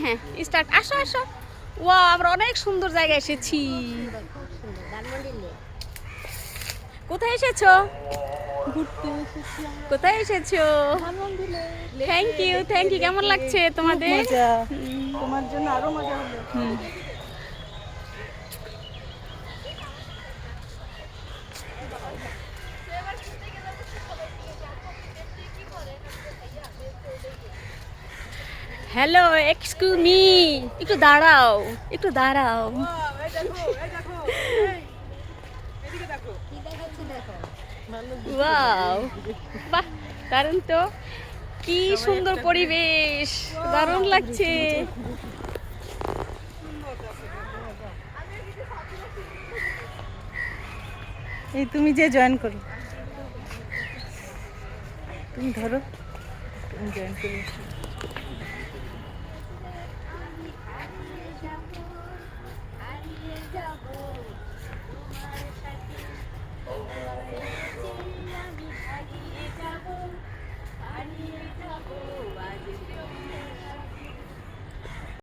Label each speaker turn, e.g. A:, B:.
A: হ্যাঁ হ্যাঁ স্টার্ট। আসো আসো। ওয়া আমরা অনেক সুন্দর জায়গায় এসেছি। কোথায় এসেছো?
B: ঘুরতে এসেছি আমরা
A: কোথায় এসেছো?
B: Dhanmondi lake.
A: Thank you thank you. কেমন লাগছে
B: খুব
A: তোমাদের?
B: মজা, তোমার জন্য আরো মজা হলো।
A: হ্যালো এক্সকিউজ মি, একটু দাঁড়াও একটু দাঁড়াও। ওয়াও বাহ দারুণ তো, কি সুন্দর পরিবেশ, দারুণ লাগছে।
B: এই তুমি যে জয়েন করো, তুমি ধরো, তুমি জয়েন করো।